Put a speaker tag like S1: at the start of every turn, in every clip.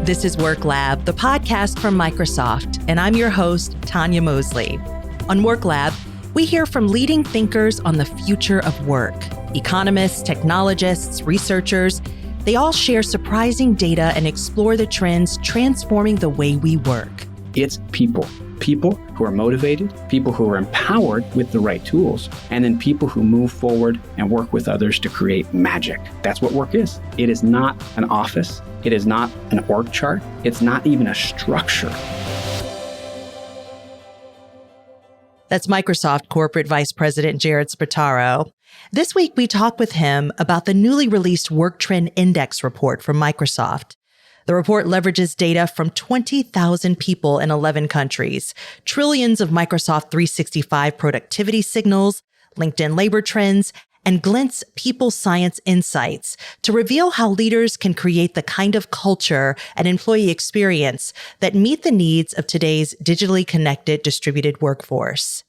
S1: This is Work Lab, the podcast from Microsoft, and I'm your host, Tanya Mosley. On Work Lab, we hear from leading thinkers on the future of work. Economists, technologists, researchers, they all share surprising data and explore the trends transforming the way we work.
S2: It's people who are motivated, people who are empowered with the right tools, and then people who move forward and work with others to create magic. That's what work is. It is not an office. It is not an org chart. It's not even a structure.
S1: That's Microsoft Corporate Vice President Jared Spataro. This week, we talk with him about the newly released Work Trend Index report from Microsoft. The report leverages data from 20,000 people in 11 countries, trillions of Microsoft 365 productivity signals, LinkedIn labor trends, and Glint's people science insights to reveal how leaders can create the kind of culture and employee experience that meet the needs of today's digitally connected distributed workforce.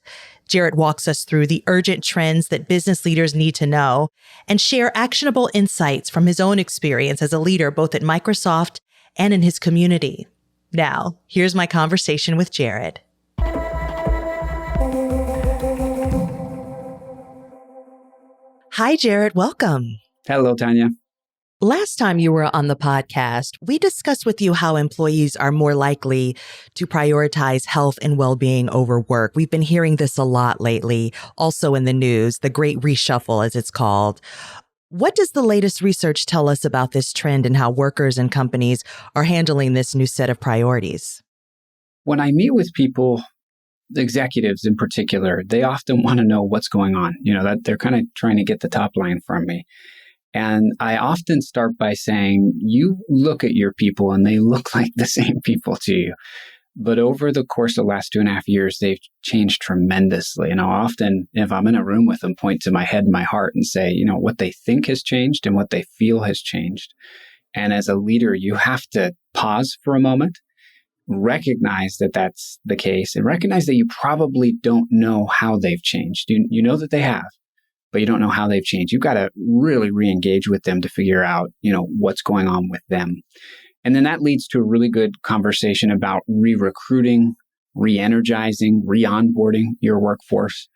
S1: Jared walks us through the urgent trends that business leaders need to know and share actionable insights from his own experience as a leader, both at Microsoft and in his community. Now, here's my conversation with Jared. Hi, Jared. Welcome.
S2: Hello, Tanya.
S1: Last time you were on the podcast, we discussed with you how employees are more likely to prioritize health and well-being over work. We've been hearing this a lot lately, also in the news, the Great Reshuffle, as it's called. What does the latest research tell us about this trend and how workers and companies are handling this new set of priorities?
S2: When I meet with people, executives in particular, they often want to know what's going on. That they're kind of trying to get the top line from me. And I often start by saying, you look at your people and they look like the same people to you. But over the course of the last 2.5 years, they've changed tremendously. And I'll often, if I'm in a room with them, point to my head and my heart and say, what they think has changed and what they feel has changed. And as a leader, you have to pause for a moment, recognize that that's the case, and recognize that you probably don't know how they've changed. You know that they have, but you don't know how they've changed. You've got to really re-engage with them to figure out, what's going on with them. And then that leads to a really good conversation about re-recruiting, re-energizing, re-onboarding your workforce.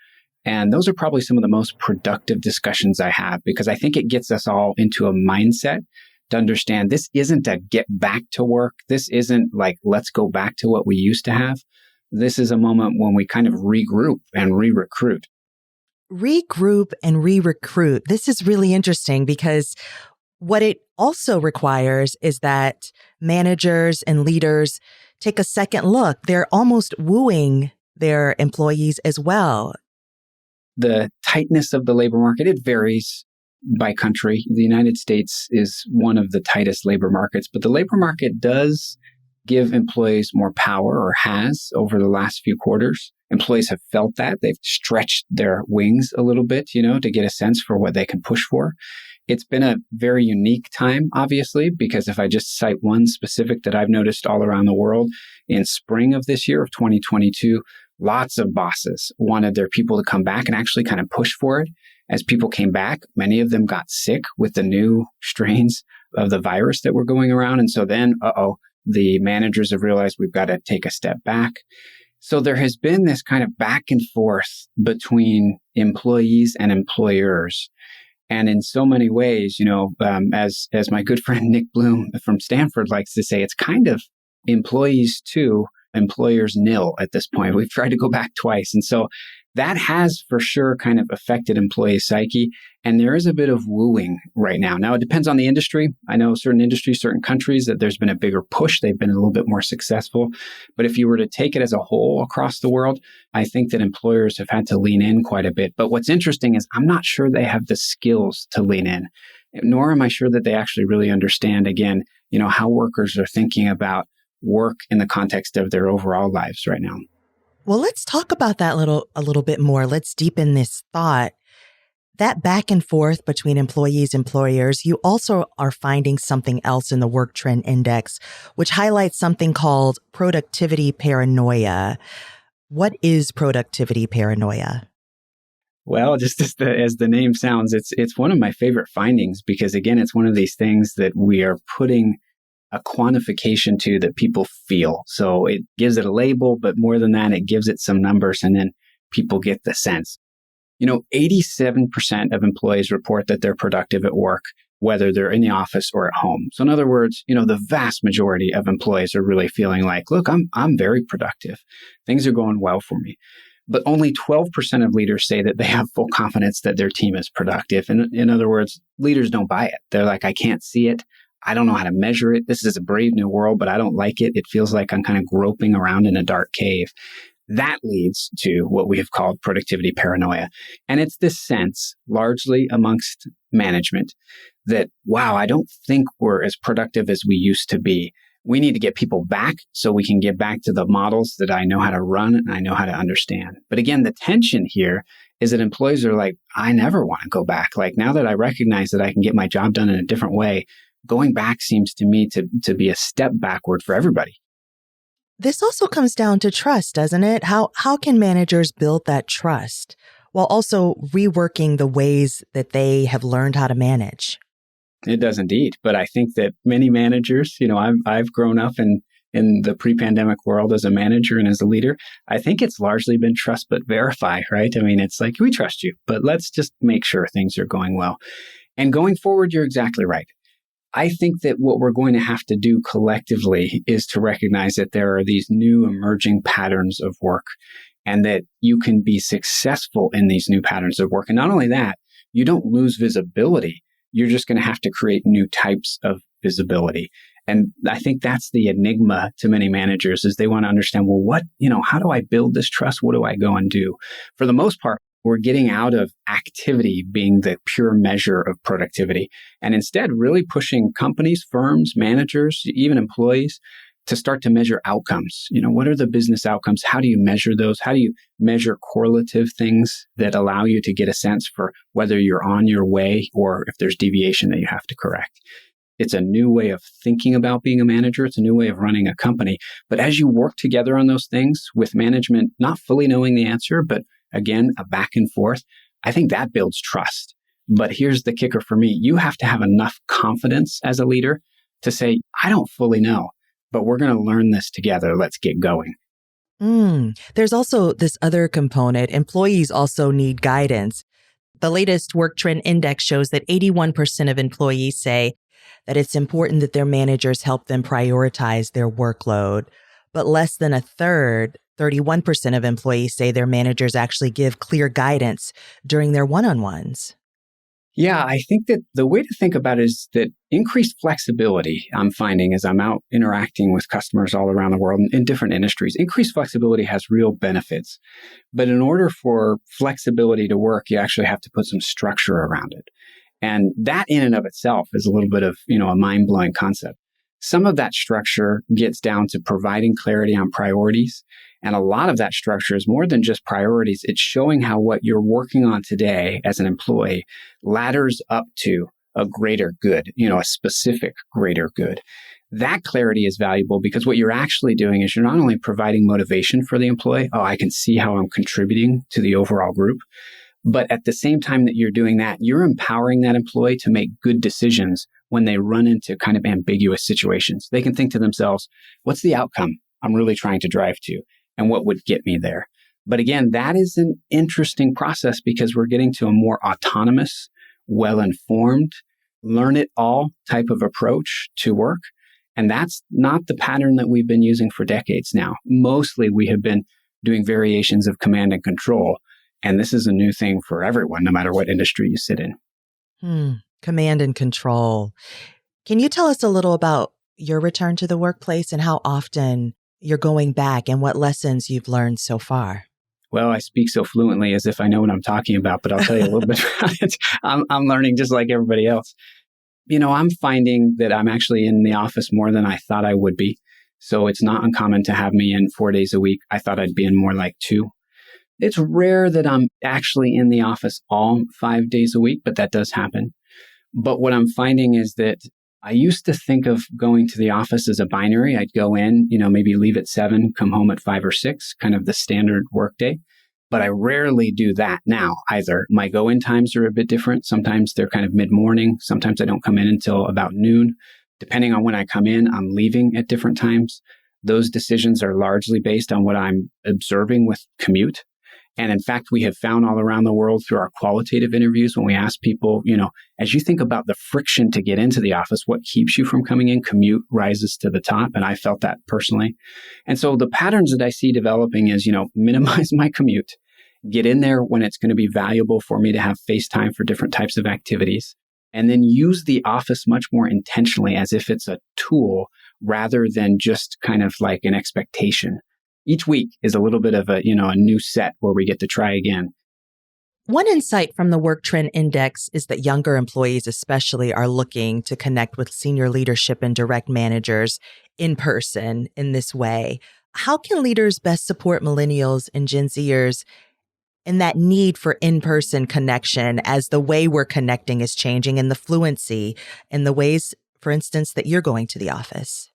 S2: And those are probably some of the most productive discussions I have, because I think it gets us all into a mindset to understand this isn't a get back to work. This isn't like, let's go back to what we used to have. This is a moment when we kind of regroup and re-recruit.
S1: Regroup and re-recruit. This is really interesting because what it also requires is that managers and leaders take a second look. They're almost wooing their employees as well.
S2: The tightness of the labor market, it varies by country. The United States is one of the tightest labor markets, but the labor market does give employees more power, or has over the last few quarters. Employees have felt that. They've stretched their wings a little bit, to get a sense for what they can push for. It's been a very unique time, obviously, because if I just cite one specific that I've noticed all around the world, in spring of this year of 2022, lots of bosses wanted their people to come back and actually kind of push for it. As people came back, many of them got sick with the new strains of the virus that were going around. And so then, the managers have realized we've got to take a step back. So there has been this kind of back and forth between employees and employers. And in so many ways, as my good friend Nick Bloom from Stanford likes to say, it's kind of employees to employers nil at this point. We've tried to go back twice. And so that has for sure kind of affected employee psyche. And there is a bit of wooing right now. Now, it depends on the industry. I know certain industries, certain countries, that there's been a bigger push. They've been a little bit more successful. But if you were to take it as a whole across the world, I think that employers have had to lean in quite a bit. But what's interesting is I'm not sure they have the skills to lean in, nor am I sure that they actually really understand, again, how workers are thinking about work in the context of their overall lives right now.
S1: Well, let's talk about that a little bit more. Let's deepen this thought. That back and forth between employees, employers, you also are finding something else in the Work Trend Index, which highlights something called productivity paranoia. What is productivity paranoia?
S2: Well, just as the name sounds, it's one of my favorite findings because, again, it's one of these things that we are putting a quantification to that people feel. So it gives it a label, but more than that, it gives it some numbers, and then people get the sense. 87% of employees report that they're productive at work, whether they're in the office or at home. So in other words, the vast majority of employees are really feeling like, look, I'm very productive. Things are going well for me. But only 12% of leaders say that they have full confidence that their team is productive. And in other words, leaders don't buy it. They're like, I can't see it. I don't know how to measure it. This is a brave new world, but I don't like it. It feels like I'm kind of groping around in a dark cave. That leads to what we have called productivity paranoia. And it's this sense, largely amongst management, that, wow, I don't think we're as productive as we used to be. We need to get people back so we can get back to the models that I know how to run and I know how to understand. But again, the tension here is that employees are like, I never want to go back. Like, now that I recognize that I can get my job done in a different way, going back seems to me to be a step backward for everybody.
S1: This also comes down to trust, doesn't it? How can managers build that trust while also reworking the ways that they have learned how to manage?
S2: It does indeed. But I think that many managers, I've grown up in the pre-pandemic world as a manager and as a leader. I think it's largely been trust but verify, right? I mean, it's like, we trust you, but let's just make sure things are going well. And going forward, you're exactly right. I think that what we're going to have to do collectively is to recognize that there are these new emerging patterns of work, and that you can be successful in these new patterns of work. And not only that, you don't lose visibility. You're just going to have to create new types of visibility. And I think that's the enigma to many managers, is they want to understand, well, how do I build this trust? What do I go and do? For the most part, we're getting out of activity being the pure measure of productivity, and instead really pushing companies, firms, managers, even employees to start to measure outcomes. What are the business outcomes? How do you measure those? How do you measure correlative things that allow you to get a sense for whether you're on your way or if there's deviation that you have to correct? It's a new way of thinking about being a manager. It's a new way of running a company. But as you work together on those things with management, not fully knowing the answer, but again, a back and forth, I think that builds trust. But here's the kicker for me. You have to have enough confidence as a leader to say, I don't fully know, but we're going to learn this together. Let's get going.
S1: There's also this other component. Employees also need guidance. The latest Work Trend Index shows that 81% of employees say that it's important that their managers help them prioritize their workload. But less than a third, 31% of employees say their managers actually give clear guidance during their one-on-ones.
S2: Yeah, I think that the way to think about it is that increased flexibility, I'm finding as I'm out interacting with customers all around the world in different industries, increased flexibility has real benefits. But in order for flexibility to work, you actually have to put some structure around it. And that in and of itself is a little bit of, a mind-blowing concept. Some of that structure gets down to providing clarity on priorities. And a lot of that structure is more than just priorities. It's showing how what you're working on today as an employee ladders up to a greater good, a specific greater good. That clarity is valuable because what you're actually doing is you're not only providing motivation for the employee, I can see how I'm contributing to the overall group, but at the same time that you're doing that, you're empowering that employee to make good decisions when they run into kind of ambiguous situations. They can think to themselves, what's the outcome I'm really trying to drive to? And what would get me there? But again, that is an interesting process because we're getting to a more autonomous, well-informed, learn-it-all type of approach to work. And that's not the pattern that we've been using for decades now. Mostly we have been doing variations of command and control. And this is a new thing for everyone, no matter what industry you sit in.
S1: Command and control. Can you tell us a little about your return to the workplace and how often you're going back and what lessons you've learned so far?
S2: Well, I speak so fluently as if I know what I'm talking about, but I'll tell you a little bit about it. I'm learning just like everybody else. I'm finding that I'm actually in the office more than I thought I would be. So it's not uncommon to have me in 4 days a week. I thought I'd be in more like 2. It's rare that I'm actually in the office all 5 days a week, but that does happen. But what I'm finding is that I used to think of going to the office as a binary. I'd go in, maybe leave at 7, come home at 5 or 6, kind of the standard workday. But I rarely do that now either. My go-in times are a bit different. Sometimes they're kind of mid-morning. Sometimes I don't come in until about noon, Depending on when I come in, I'm leaving at different times. Those decisions are largely based on what I'm observing with commute. And in fact, we have found all around the world through our qualitative interviews, when we ask people, as you think about the friction to get into the office, what keeps you from coming in? Commute rises to the top. And I felt that personally. And so the patterns that I see developing is, minimize my commute, get in there when it's going to be valuable for me to have face time for different types of activities, and then use the office much more intentionally as if it's a tool rather than just kind of like an expectation. Each week is a little bit of a new set where we get to try again.
S1: One insight from the Work Trend Index is that younger employees especially are looking to connect with senior leadership and direct managers in person in this way. How can leaders best support millennials and Gen Zers in that need for in-person connection as the way we're connecting is changing and the fluency and the ways, for instance, that you're going to the office?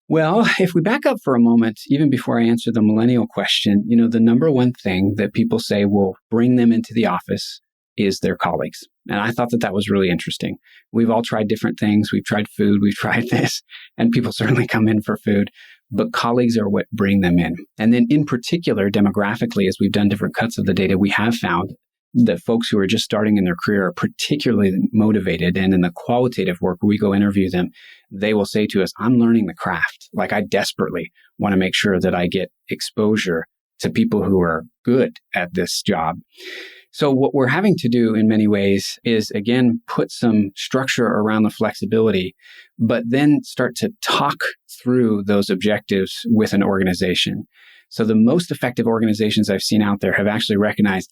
S2: Well, if we back up for a moment, even before I answer the millennial question, the number one thing that people say will bring them into the office is their colleagues. And I thought that was really interesting. We've all tried different things. We've tried food. We've tried this, and people certainly come in for food, but colleagues are what bring them in. And then in particular, demographically, as we've done different cuts of the data, we have found that folks who are just starting in their career are particularly motivated. And in the qualitative work, where we go interview them, they will say to us, I'm learning the craft. Like, I desperately want to make sure that I get exposure to people who are good at this job. So what we're having to do in many ways is, again, put some structure around the flexibility, but then start to talk through those objectives with an organization. So the most effective organizations I've seen out there have actually recognized,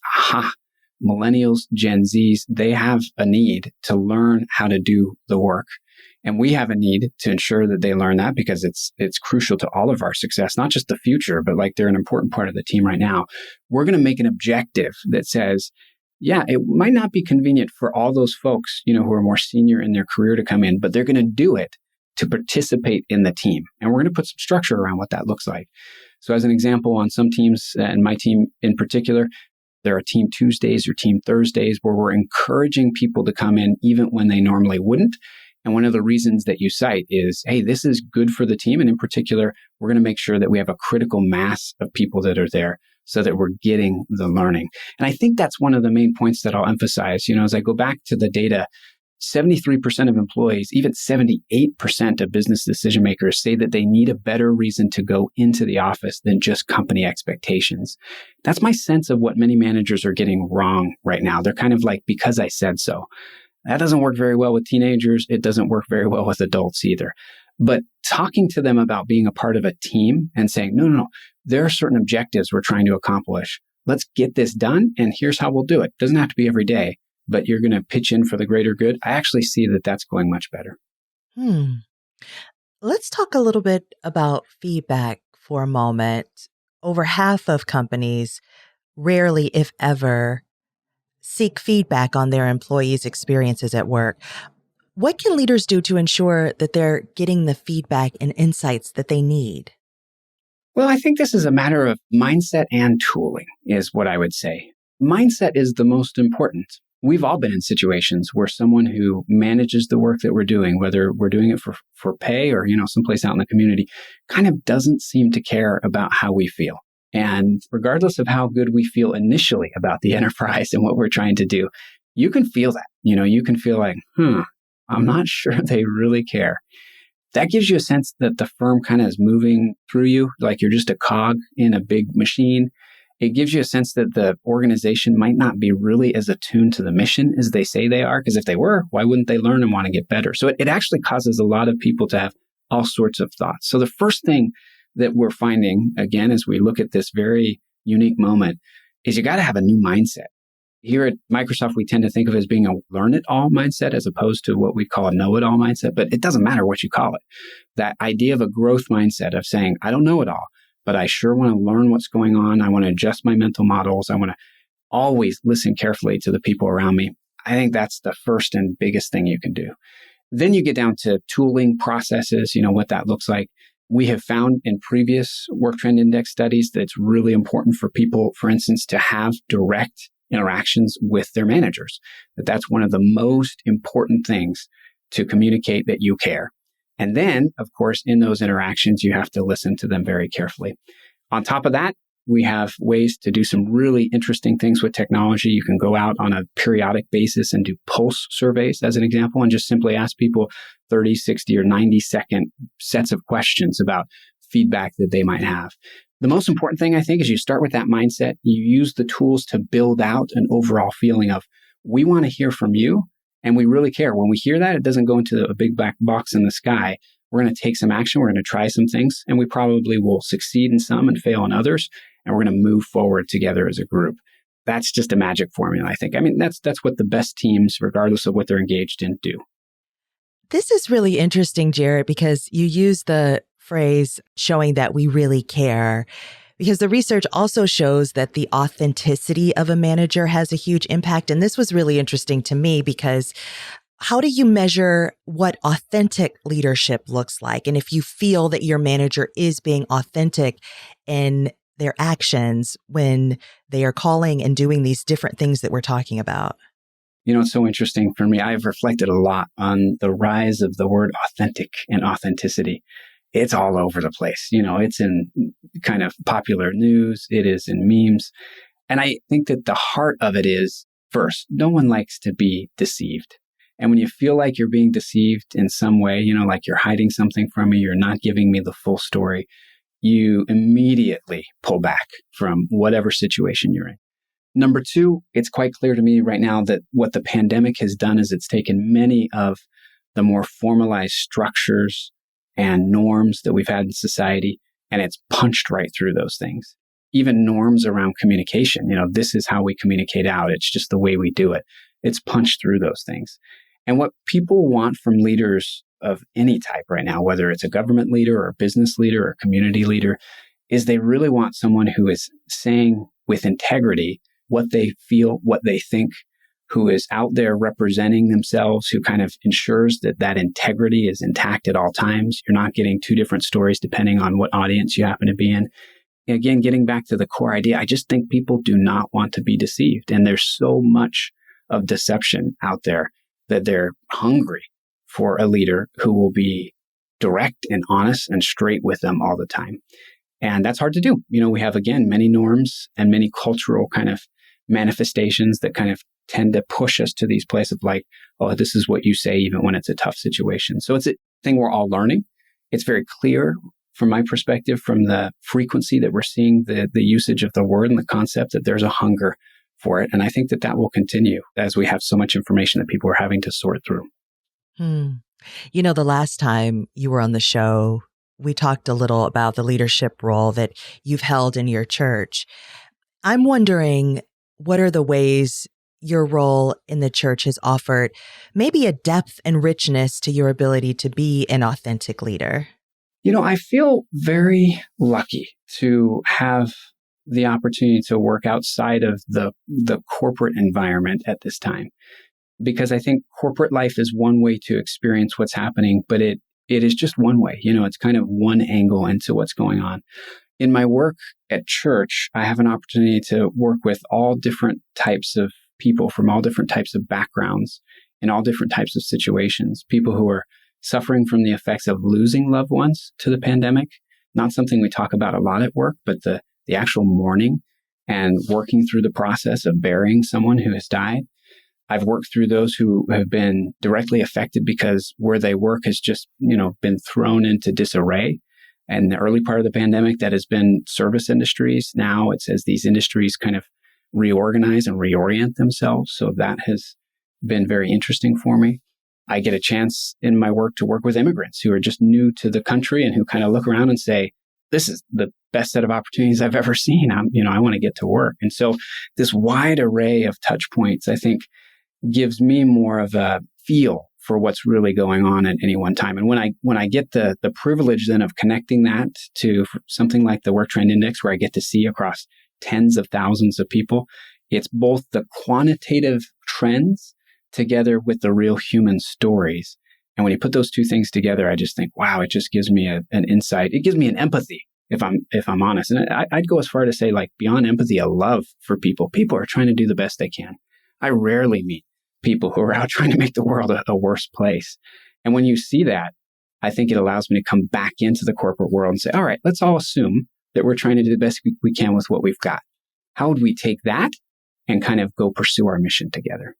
S2: millennials, Gen Zs, they have a need to learn how to do the work. And we have a need to ensure that they learn that, because it's crucial to all of our success, not just the future, but like they're an important part of the team right now. We're going to make an objective that says, it might not be convenient for all those folks, who are more senior in their career to come in, but they're going to do it to participate in the team. And we're going to put some structure around what that looks like. So as an example, on some teams, and my team in particular, there are Team Tuesdays or Team Thursdays where we're encouraging people to come in even when they normally wouldn't. And one of the reasons that you cite is, hey, this is good for the team. And in particular, we're going to make sure that we have a critical mass of people that are there so that we're getting the learning. And I think that's one of the main points that I'll emphasize. As I go back to the data, 73% of employees, even 78% of business decision makers say that they need a better reason to go into the office than just company expectations. That's my sense of what many managers are getting wrong right now. They're kind of like, because I said so. That doesn't work very well with teenagers. It doesn't work very well with adults either. But talking to them about being a part of a team and saying, no, there are certain objectives we're trying to accomplish. Let's get this done, and here's how we'll do it. Doesn't have to be every day, but you're going to pitch in for the greater good. I actually see that that's going much better.
S1: Let's talk a little bit about feedback for a moment. Over half of companies rarely, if ever, seek feedback on their employees' experiences at work. What can leaders do to ensure that they're getting the feedback and insights that they need?
S2: Well, I think this is a matter of mindset and tooling, is what I would say. Mindset is the most important. We've all been in situations where someone who manages the work that we're doing, whether we're doing it for pay or, someplace out in the community, kind of doesn't seem to care about how we feel. And regardless of how good we feel initially about the enterprise and what we're trying to do, you can feel that. You can feel like, I'm not sure they really care. That gives you a sense that the firm kind of is moving through you, like you're just a cog in a big machine. It gives you a sense that the organization might not be really as attuned to the mission as they say they are, because if they were, why wouldn't they learn and want to get better? So it actually causes a lot of people to have all sorts of thoughts. So the first thing that we're finding, again, as we look at this very unique moment, is you got to have a new mindset. Here at Microsoft, we tend to think of it as being a learn-it-all mindset as opposed to what we call a know-it-all mindset, but it doesn't matter what you call it. That idea of a growth mindset of saying, I don't know it all, but I sure want to learn what's going on. I want to adjust my mental models. I want to always listen carefully to the people around me. I think that's the first and biggest thing you can do. Then you get down to tooling processes, what that looks like. We have found in previous Work Trend Index studies that it's really important for people, for instance, to have direct interactions with their managers. That's one of the most important things to communicate that you care. And then, of course, in those interactions, you have to listen to them very carefully. On top of that, we have ways to do some really interesting things with technology. You can go out on a periodic basis and do pulse surveys, as an example, and just simply ask people 30, 60, or 90-second sets of questions about feedback that they might have. The most important thing, I think, is you start with that mindset. You use the tools to build out an overall feeling of, we want to hear from you, and we really care. When we hear that, it doesn't go into a big black box in the sky. We're going to take some action. We're going to try some things, and we probably will succeed in some and fail in others, and we're going to move forward together as a group. That's just a magic formula, I think. I mean, that's what the best teams, regardless of what they're engaged in, do.
S1: This is really interesting, Jared, because you use the phrase showing that we really care, because the research also shows that the authenticity of a manager has a huge impact. And this was really interesting to me because how do you measure what authentic leadership looks like? And if you feel that your manager is being authentic in their actions when they are calling and doing these different things that we're talking about?
S2: You know, it's so interesting for me. I've reflected a lot on the rise of the word authentic and authenticity. It's all over the place. You know, it's in kind of popular news. It is in memes. And I think that the heart of it is, first, no one likes to be deceived. And when you feel like you're being deceived in some way, you know, like you're hiding something from me, you're not giving me the full story, you immediately pull back from whatever situation you're in. Number two, it's quite clear to me right now that what the pandemic has done is it's taken many of the more formalized structures and norms that we've had in society, and it's punched right through those things. Even norms around communication, you know, this is how we communicate out. It's just the way we do it. It's punched through those things. And what people want from leaders of any type right now, whether it's a government leader or a business leader or a community leader, is they really want someone who is saying with integrity what they feel, what they think, who is out there representing themselves, who kind of ensures that that integrity is intact at all times. You're not getting two different stories depending on what audience you happen to be in. And again, getting back to the core idea, I just think people do not want to be deceived. And there's so much of deception out there that they're hungry for a leader who will be direct and honest and straight with them all the time. And that's hard to do. You know, we have, again, many norms and many cultural kind of manifestations that kind of tend to push us to these places of like, oh, this is what you say even when it's a tough situation. So it's a thing we're all learning. It's very clear from my perspective, from the frequency that we're seeing the usage of the word and the concept, that there's a hunger for it. And I think that will continue as we have so much information that people are having to sort through.
S1: You know, the last time you were on the show, we talked a little about the leadership role that you've held in your church. I'm wondering, what are the ways your role in the church has offered maybe a depth and richness to your ability to be an authentic leader?
S2: You know, I feel very lucky to have the opportunity to work outside of the corporate environment at this time, because I think corporate life is one way to experience what's happening, but it is just one way. You know, it's kind of one angle into what's going on. In my work at church, I have an opportunity to work with all different types of people from all different types of backgrounds in all different types of situations. People who are suffering from the effects of losing loved ones to the pandemic, not something we talk about a lot at work, but the actual mourning and working through the process of burying someone who has died. I've worked through those who have been directly affected because where they work has just, been thrown into disarray. And the early part of the pandemic, that has been service industries. Now it's as these industries kind of reorganize and reorient themselves. So that has been very interesting for me. I get a chance in my work to work with immigrants who are just new to the country and who kind of look around and say, this is the best set of opportunities I've ever seen. I want to get to work. And so this wide array of touch points, I think, gives me more of a feel for what's really going on at any one time. And when I get the privilege then of connecting that to something like the Work Trend Index, where I get to see across tens of thousands of people, it's both the quantitative trends together with the real human stories. And when you put those two things together, I just think, wow, it just gives me an insight. It gives me an empathy, if I'm honest. And I'd go as far to say, like, beyond empathy, a love for people. People are trying to do the best they can. I rarely meet people who are out trying to make the world a worse place. And when you see that, I think it allows me to come back into the corporate world and say, all right, let's all assume that we're trying to do the best we can with what we've got. How would we take that and kind of go pursue our mission together?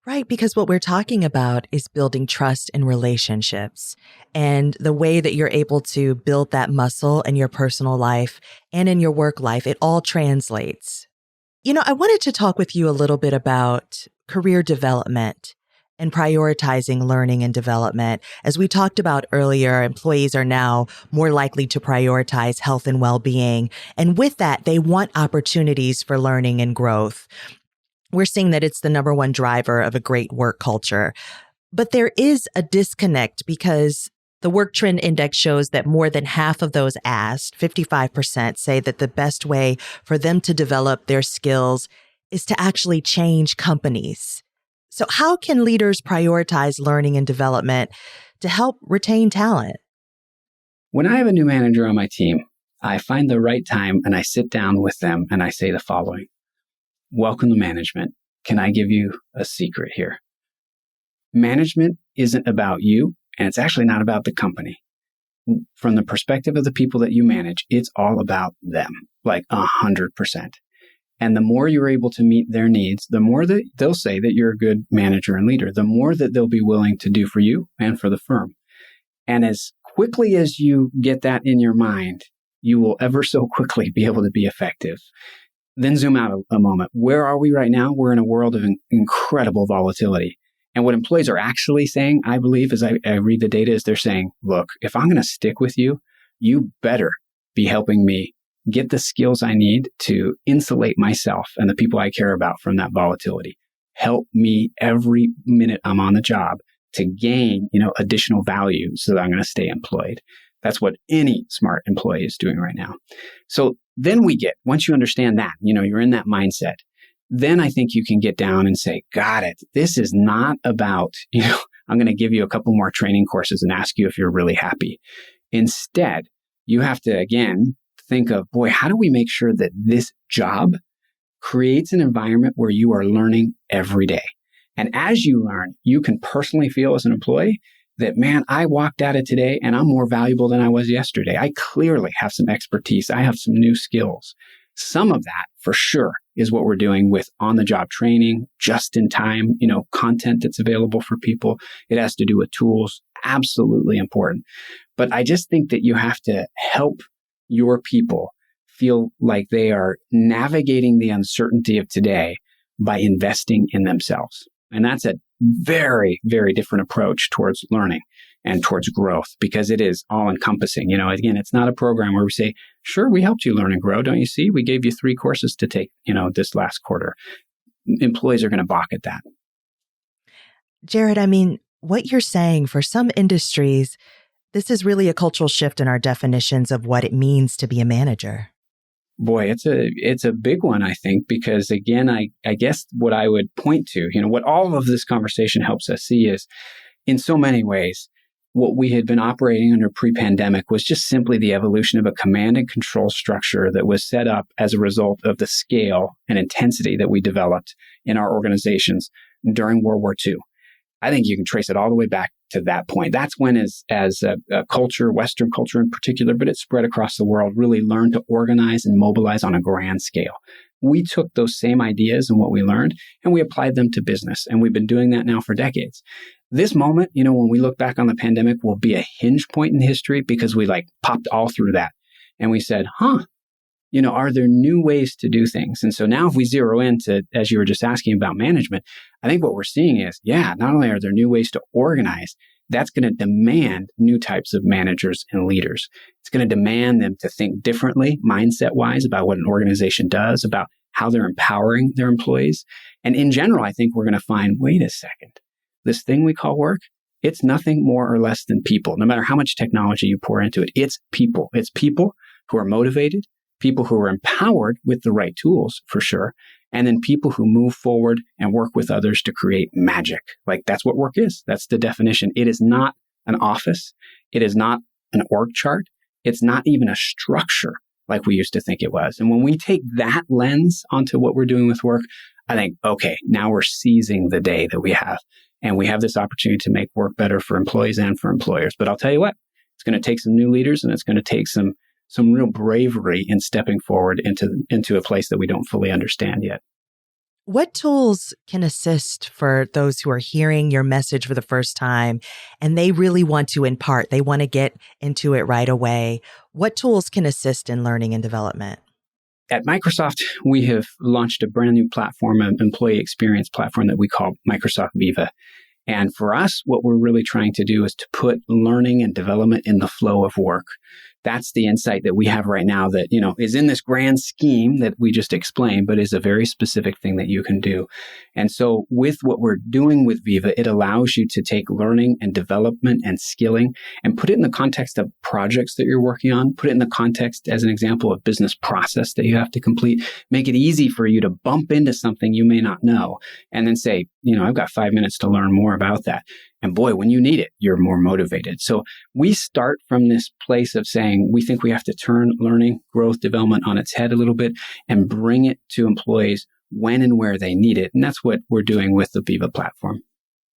S1: Right, because what we're talking about is building trust in relationships, and the way that you're able to build that muscle in your personal life and in your work life, it all translates. I wanted to talk with you a little bit about career development and prioritizing learning and development. As we talked about earlier, employees are now more likely to prioritize health and well-being. And with that, they want opportunities for learning and growth. We're seeing that it's the number one driver of a great work culture. But there is a disconnect because the Work Trend Index shows that more than half of those asked, 55%, say that the best way for them to develop their skills is to actually change companies. So how can leaders prioritize learning and development to help retain talent?
S2: When I have a new manager on my team, I find the right time and I sit down with them and I say the following. Welcome to management. Can I give you a secret here? Management isn't about you, and it's actually not about the company. From the perspective of the people that you manage, it's all about them, like 100%. And the more you're able to meet their needs, the more that they'll say that you're a good manager and leader, the more that they'll be willing to do for you and for the firm. And as quickly as you get that in your mind, you will ever so quickly be able to be effective. Then zoom out a moment. Where are we right now? We're in a world of incredible volatility. And what employees are actually saying, I believe, as I read the data, is they're saying, look, if I'm going to stick with you, you better be helping me get the skills I need to insulate myself and the people I care about from that volatility. Help me every minute I'm on the job to gain, additional value so that I'm going to stay employed. That's what any smart employee is doing right now. So then once you understand that, you're in that mindset, then I think you can get down and say, got it. This is not about, I'm going to give you a couple more training courses and ask you if you're really happy. Instead, you have to, again, think of, boy, how do we make sure that this job creates an environment where you are learning every day? And as you learn, you can personally feel as an employee that, man, I walked out of today and I'm more valuable than I was yesterday. I clearly have some expertise. I have some new skills. Some of that, for sure, is what we're doing with on-the-job training, just-in-time, content that's available for people. It has to do with tools. Absolutely important. But I just think that you have to help your people feel like they are navigating the uncertainty of today by investing in themselves. And that's a very, very different approach towards learning and towards growth because it is all encompassing. Again, it's not a program where we say, sure, we helped you learn and grow. Don't you see? We gave you 3 courses to take, this last quarter. Employees are going to balk at that.
S1: Jared, what you're saying for some industries, this is really a cultural shift in our definitions of what it means to be a manager.
S2: Boy, it's a big one, I think, because again, I guess what I would point to, what all of this conversation helps us see is in so many ways, what we had been operating under pre-pandemic was just simply the evolution of a command and control structure that was set up as a result of the scale and intensity that we developed in our organizations during World War II. I think you can trace it all the way back to that point. That's when as a culture, Western culture in particular, but it spread across the world, really learned to organize and mobilize on a grand scale. We took those same ideas and what we learned and we applied them to business. And we've been doing that now for decades. This moment, when we look back on the pandemic, will be a hinge point in history because we popped all through that. And we said, are there new ways to do things? And so now if we zero into, as you were just asking about management, I think what we're seeing is, not only are there new ways to organize, that's going to demand new types of managers and leaders. It's going to demand them to think differently, mindset-wise, about what an organization does, about how they're empowering their employees. And in general, I think we're going to find, wait a second, this thing we call work, it's nothing more or less than people. No matter how much technology you pour into it, it's people. It's people who are motivated, people who are empowered with the right tools, for sure, and then people who move forward and work with others to create magic. That's what work is. That's the definition. It is not an office. It is not an org chart. It's not even a structure like we used to think it was. And when we take that lens onto what we're doing with work, I think, okay, now we're seizing the day that we have. And we have this opportunity to make work better for employees and for employers. But I'll tell you what, it's going to take some new leaders, and it's going to take some real bravery in stepping forward into a place that we don't fully understand yet.
S1: What tools can assist for those who are hearing your message for the first time and they really want to impart, they want to get into it right away? What tools can assist in learning and development?
S2: At Microsoft, we have launched a brand new platform, an employee experience platform that we call Microsoft Viva. And for us, what we're really trying to do is to put learning and development in the flow of work. That's the insight that we have right now that, is in this grand scheme that we just explained, but is a very specific thing that you can do. And so with what we're doing with Viva, it allows you to take learning and development and skilling and put it in the context of projects that you're working on, put it in the context, as an example, of business process that you have to complete, make it easy for you to bump into something you may not know, and then say, I've got 5 minutes to learn more about that. And boy, when you need it, you're more motivated. So we start from this place of saying, we think we have to turn learning, growth, development on its head a little bit and bring it to employees when and where they need it. And that's what we're doing with the Viva platform.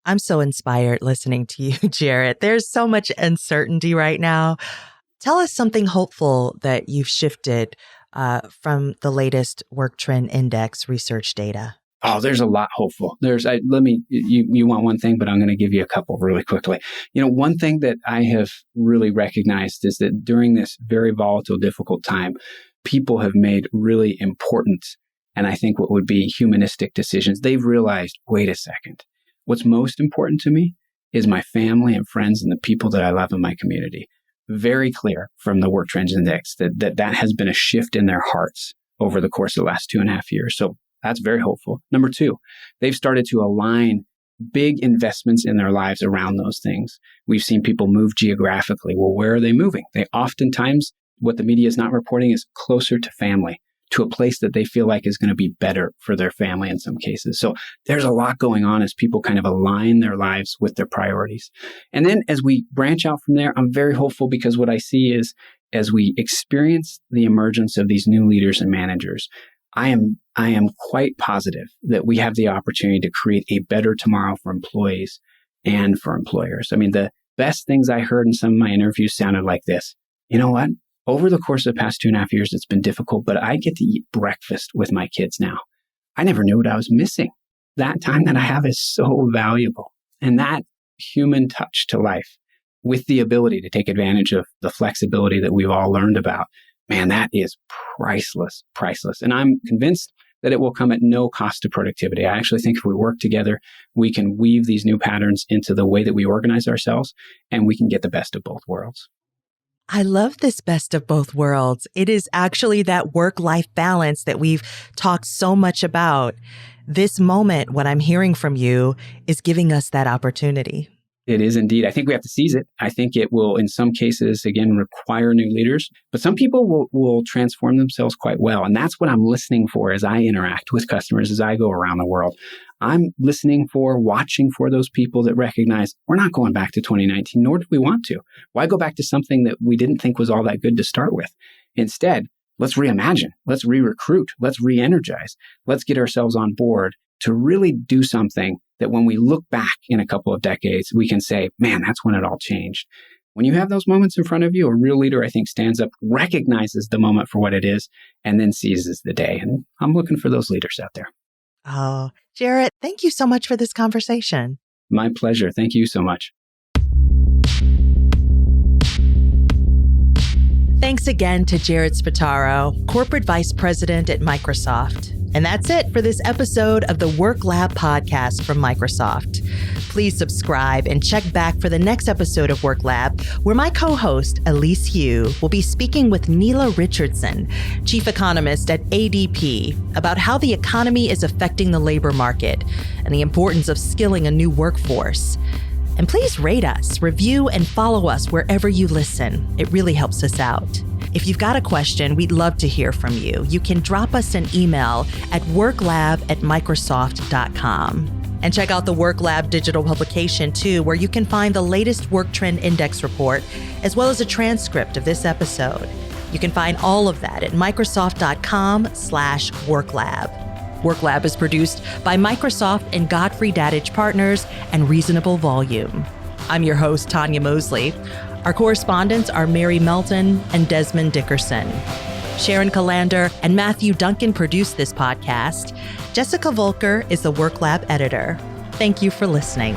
S1: I'm so inspired listening to you, Jarrett. There's so much uncertainty right now. Tell us something hopeful that you've shifted from the latest Work Trend Index research data.
S2: Oh, there's a lot hopeful. You want one thing, but I'm going to give you a couple really quickly. One thing that I have really recognized is that during this very volatile, difficult time, people have made really important, and I think what would be humanistic decisions. They've realized, wait a second, what's most important to me is my family and friends and the people that I love in my community. Very clear from the Work Trends Index that has been a shift in their hearts over the course of the last 2.5 years. So that's very hopeful. Number two, they've started to align big investments in their lives around those things. We've seen people move geographically. Well, where are they moving? They oftentimes, what the media is not reporting is closer to family, to a place that they feel like is going to be better for their family in some cases. So there's a lot going on as people kind of align their lives with their priorities. And then as we branch out from there, I'm very hopeful because what I see is as we experience the emergence of these new leaders and managers, I am quite positive that we have the opportunity to create a better tomorrow for employees and for employers. I mean, the best things I heard in some of my interviews sounded like this. You know what? Over the course of the past 2.5 years, it's been difficult, but I get to eat breakfast with my kids now. I never knew what I was missing. That time that I have is so valuable. And that human touch to life with the ability to take advantage of the flexibility that we've all learned about, man, that is priceless. And I'm convinced that it will come at no cost to productivity. I actually think if we work together, we can weave these new patterns into the way that we organize ourselves, and we can get the best of both worlds.
S1: I love this best of both worlds. It is actually that work-life balance that we've talked so much about. This moment, what I'm hearing from you, is giving us that opportunity.
S2: It is indeed. I think we have to seize it. I think it will, in some cases, again, require new leaders, but some people will transform themselves quite well. And that's what I'm listening for as I interact with customers, as I go around the world. I'm listening for, watching for those people that recognize we're not going back to 2019, nor do we want to. Why go back to something that we didn't think was all that good to start with? Instead, let's reimagine, let's re-recruit, let's re-energize, let's get ourselves on board to really do something that when we look back in a couple of decades, we can say, man, that's when it all changed. When you have those moments in front of you, a real leader, I think, stands up, recognizes the moment for what it is, and then seizes the day. And I'm looking for those leaders out there.
S1: Oh, Jarrett, thank you so much for this conversation.
S2: My pleasure. Thank you so much.
S1: Thanks again to Jarrett Spataro, Corporate Vice President at Microsoft. And that's it for this episode of the Work Lab podcast from Microsoft. Please subscribe and check back for the next episode of Work Lab, where my co-host, Elise Hu, will be speaking with Neela Richardson, Chief Economist at ADP, about how the economy is affecting the labor market and the importance of skilling a new workforce. And please rate us, review, and follow us wherever you listen. It really helps us out. If you've got a question, we'd love to hear from you. You can drop us an email at worklab@microsoft.com. And check out the Work Lab digital publication too, where you can find the latest Work Trend Index report, as well as a transcript of this episode. You can find all of that at Microsoft.com/WorkLab. WorkLab is produced by Microsoft and Godfrey Dadditch Partners and Reasonable Volume. I'm your host, Tanya Mosley. Our correspondents are Mary Melton and Desmond Dickerson. Sharon Calander and Matthew Duncan produced this podcast. Jessica Volker is the WorkLab editor. Thank you for listening.